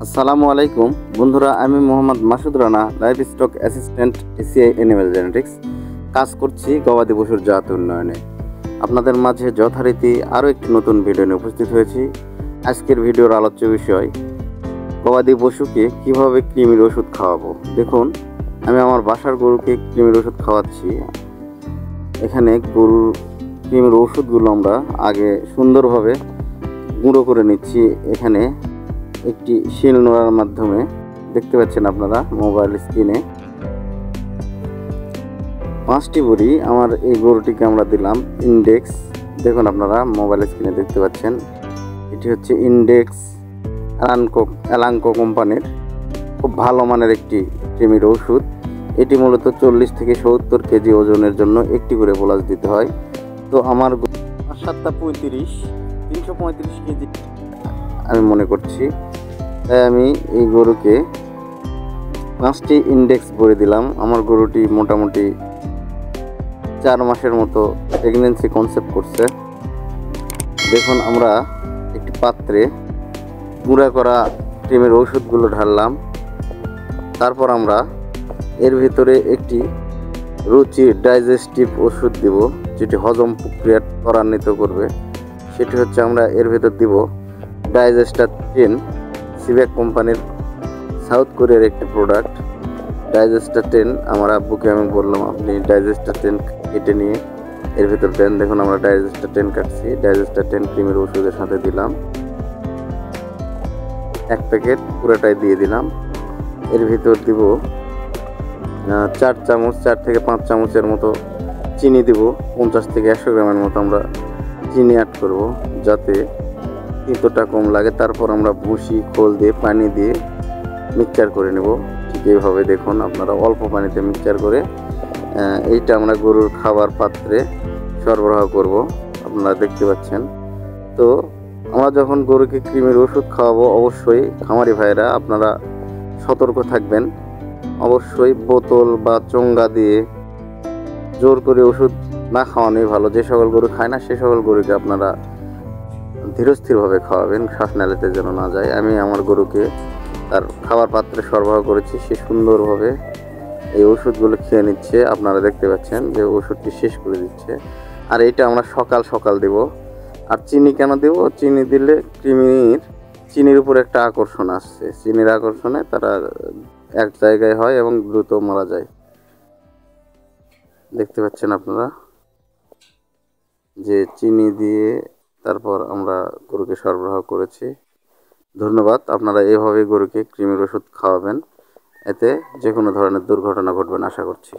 আসসালামু আলাইকুম বন্ধুরা, আমি Mohammad Masud Rana, live stock assistant ACI animal genetics. কাজ করছি গবাদি পশুর জাত উন্নয়নে। আপনাদের মাঝে যথারীতি আরও একটি নতুন ভিডিও নিয়ে উপস্থিত হয়েছি। আজকের ভিডিওর আলোচ্য বিষয়, গবাদি পশুকে কিভাবে কৃমির ওষুধ খাওয়াবো। দেখুন, আমি আমার বাসার গরুকে কৃমির ওষুধ খাওয়াচ্ছি। এখানে গরুর কৃমির ওষুধগুলো আমরা আগে সুন্দরভাবে গুঁড়ো করে নিচ্ছি। এখানে একটি শিল নোড়ার মাধ্যমে দেখতে পাচ্ছেন আপনারা মোবাইল স্ক্রিনে। 5টি বড়ি আমার এই গরুটিকে আমরা দিলাম ইন্ডেক্স। দেখুন আপনারা মোবাইল স্ক্রিনে দেখতে পাচ্ছেন, এটি হচ্ছে ইন্ডেক্স এলাঙ্কো কোম্পানির খুব ভালো মানের একটি কৃমির ওষুধ। এটি মূলত 40 থেকে 70 কেজি ওজনের জন্য একটি করে বোলাস দিতে হয়। তো আমার 7টা 335 কেজি আমি মনে করছি, তাই আমি এই গরুকে 5টি ইন্ডেক্স ভরে দিলাম। আমার গরুটি মোটামুটি 4 মাসের মতো প্রেগনেন্সি কনসেপ্ট করছে। দেখুন, আমরা একটি পাত্রে গুঁড়া করা কৃমির ওষুধগুলো ঢাললাম। তারপর আমরা এর ভিতরে একটি রুচির ডাইজেস্টিভ ওষুধ দিব, যেটি হজম প্রক্রিয়া ত্বরান্বিত করবে। সেটি হচ্ছে আমরা এর ভিতর দিব ডাইজেস্টার 10, সিভ্যাক কোম্পানির সাউথ কোরিয়ার একটি প্রোডাক্ট। ডাইজেস্টার 10 আমার আব্বুকে আমি বললাম, আপনি ডাইজেস্টার 10 কেটে নিয়ে এর ভিতর দেন। দেখুন, আমরা ডাইজেস্টার 10 কাটছি। ডাইজেস্টার 10 ক্রিমের ওষুধের সাথে দিলাম 1 প্যাকেট, পুরোটাই দিয়ে দিলাম। এর ভিতর দিব 4 থেকে 5 চামচের মতো চিনি দিব। 50 থেকে 100 গ্রামের মতো আমরা চিনি অ্যাড করব, যাতে তিতটা কম লাগে। তারপর আমরা ভুসি, খোল দিয়ে, পানি দিয়ে মিক্সচার করে নেব। ঠিক এইভাবে দেখুন আপনারা অল্প পানিতে মিক্সচার করে এইটা আমরা গরুর খাবার পাত্রে সরবরাহ করব। আপনারা দেখতে পাচ্ছেন। তো আমরা যখন গরুকে কৃমির ওষুধ খাওয়াবো, অবশ্যই খামারি ভাইরা আপনারা সতর্ক থাকবেন। অবশ্যই বোতল বা চোঙ্গা দিয়ে জোর করে ওষুধ না খাওয়ানোই ভালো। যে সকল গরু খায় না, সে সকল গরুকে আপনারা ধীরস্থিরভাবে খাওয়াবেন, শ্বাসনালীতে যেন না যায়। আমি আমার গরুকে তার খাবার পাত্রে সরবরাহ করেছি, সে সুন্দরভাবে এই ওষুধগুলো খেয়ে নিচ্ছে। আপনারা দেখতে পাচ্ছেন যে ওষুধটি শেষ করে দিচ্ছে। আর এইটা আমরা সকাল সকাল দেব। আর চিনি কেন দেব? চিনি দিলে চিনির উপর একটা আকর্ষণ আসছে। চিনির আকর্ষণে তারা এক জায়গায় হয় এবং দ্রুত মারা যায়। দেখতে পাচ্ছেন আপনারা যে চিনি দিয়ে তারপর আমরা গরুকে সরবরাহ করেছি। ধন্যবাদ। আপনারা এভাবে গরুকে কৃমির ওষুধ খাওয়াবেন, এতে যে কোনো ধরনের দুর্ঘটনা ঘটবে না আশা করছি।